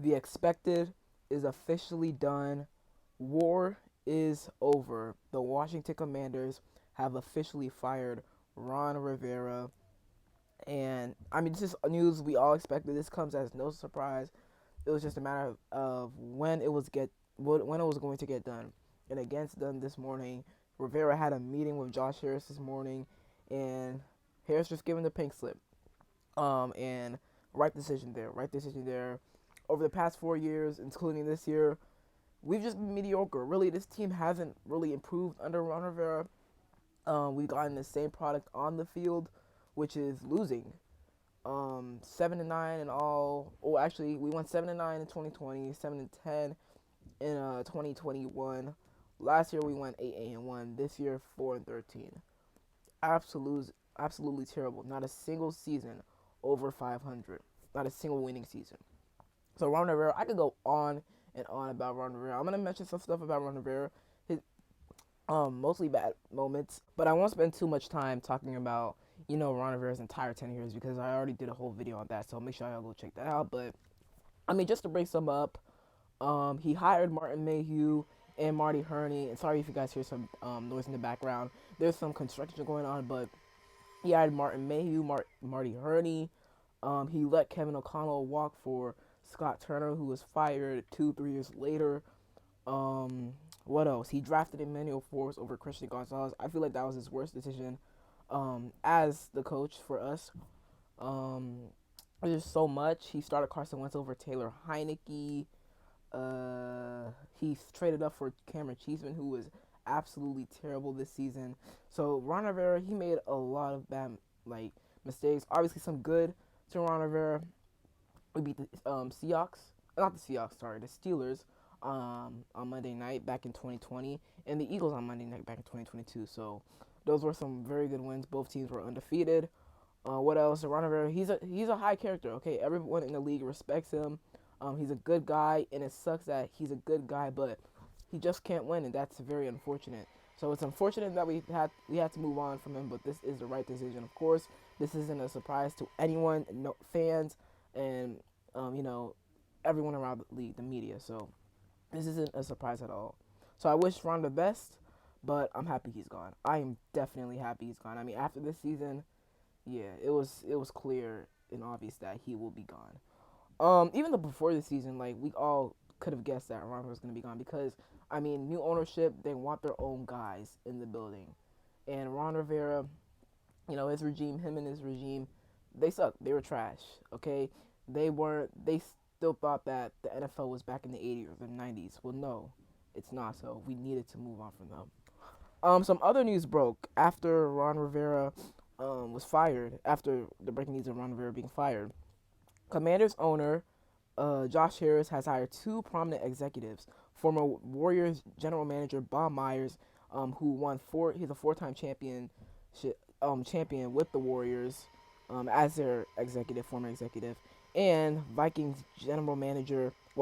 The expected is officially done. War is over. The Washington Commanders have officially fired Ron Rivera. And I mean, this is news we all expected. This comes as no surprise. It was just a matter of when it was going to get done. And it gets done this morning. Rivera had a meeting with Josh Harris this morning, and Harris just giving the pink slip. And right decision there. Right decision there. Over the past 4 years, including this year, we've just been mediocre. Really, this team hasn't really improved under Ron Rivera. We've gotten the same product on the field, which is losing. 7-9 and all. Oh, actually, we went 7-9 in 2020, 7-10 in 2021. Last year we went 8-1. This year 4-13. Absolutely terrible. Not a single season over 500. Not a single winning season. So Ron Rivera, I could go on and on about Ron Rivera. I'm gonna mention some stuff about Ron Rivera, his mostly bad moments, but I won't spend too much time talking about Ron Rivera's entire tenures because I already did a whole video on that. So make sure y'all go check that out. But I mean, just to bring some up, he hired Martin Mayhew and Marty Herney. And sorry if you guys hear some noise in the background. There's some construction going on, but he hired Martin Mayhew, Marty Herney. He let Kevin O'Connell walk for Scott Turner, who was fired 3 years later. What else? He drafted Emmanuel Forbes over Christian Gonzalez. I feel like that was his worst decision as the coach for us. There's so much. He started Carson Wentz over Taylor Heineke. He traded up for Cameron Cheeseman, who was absolutely terrible this season. So Ron Rivera, he made a lot of bad mistakes. Obviously, some good to Ron Rivera. We beat the Seahawks, not the Seahawks, sorry, the Steelers on Monday night back in 2020, and the Eagles on Monday night back in 2022. So those were some very good wins. Both teams were undefeated. What else? Ron Rivera, he's a high character. Okay, everyone in the league respects him. He's a good guy, and it sucks that he's a good guy, but he just can't win, and that's very unfortunate. So it's unfortunate that we had to move on from him, but this is the right decision. Of course, this isn't a surprise to anyone, no fans, and everyone around the league, the media. So this isn't a surprise at all. So I wish Ron the best, but I'm happy he's gone. I am definitely happy he's gone. I mean, after this season, yeah, it was clear and obvious that he will be gone. Even though before the season, like we all could have guessed that Ron was going to be gone because I mean, new ownership, they want their own guys in the building, and Ron Rivera, his regime, him and his regime, they sucked. They were trash. Okay, they weren't. They still thought that the NFL was back in the '80s or the '90s. Well, no, it's not. So we needed to move on from them. Some other news broke after Ron Rivera was fired. After the breaking news of Ron Rivera being fired, Commanders owner Josh Harris has hired two prominent executives. Former Warriors general manager Bob Myers, who won he's a four-time champion with the Warriors, as their former executive, and Vikings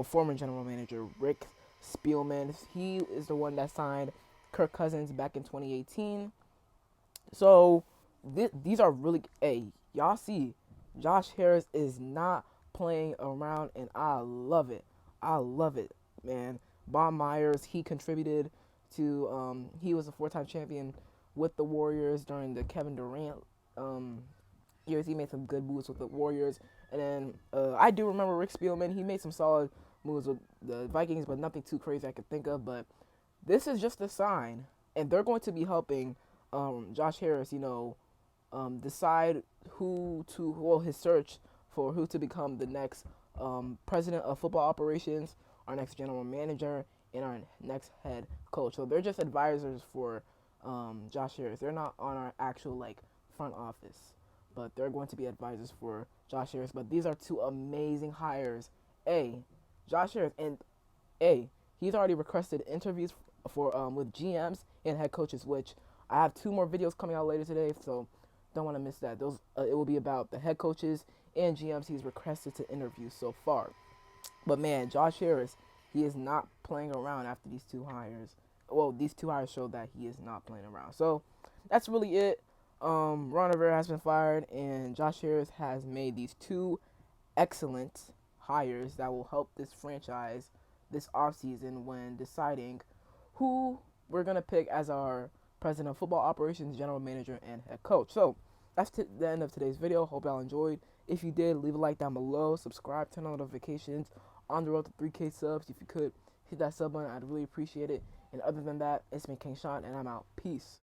former general manager Rick Spielman. He is the one that signed Kirk Cousins back in 2018. So these are really, hey, y'all see, Josh Harris is not playing around, and I love it. I love it, man. Bob Myers, he contributed to, he was a four-time champion with the Warriors during the Kevin Durant years. He made some good moves with the Warriors. And then I do remember Rick Spielman. He made some solid moves with the Vikings, but nothing too crazy I could think of. But this is just a sign, and they're going to be helping Josh Harris, decide his search for who to become the next president of football operations, our next general manager, and our next head coach. So they're just advisors for Josh Harris. They're not on our actual front office, but they're going to be advisors for Josh Harris. But these are two amazing hires. Josh Harris, and he's already requested interviews for with GMs and head coaches, which I have two more videos coming out later today, so don't want to miss that. Those it will be about the head coaches and GMs he's requested to interview so far. But man, Josh Harris, he is not playing around after these two hires. Well, these two hires show that he is not playing around. So that's really it. Ron Rivera has been fired, and Josh Harris has made these two excellent hires that will help this franchise this offseason when deciding who we're going to pick as our president of football operations, general manager, and head coach. So that's the end of today's video. Hope y'all enjoyed. If you did, leave a like down below. Subscribe, turn on notifications. On the road to 3K subs. If you could hit that sub button, I'd really appreciate it. And other than that, it's been King Sean, and I'm out. Peace.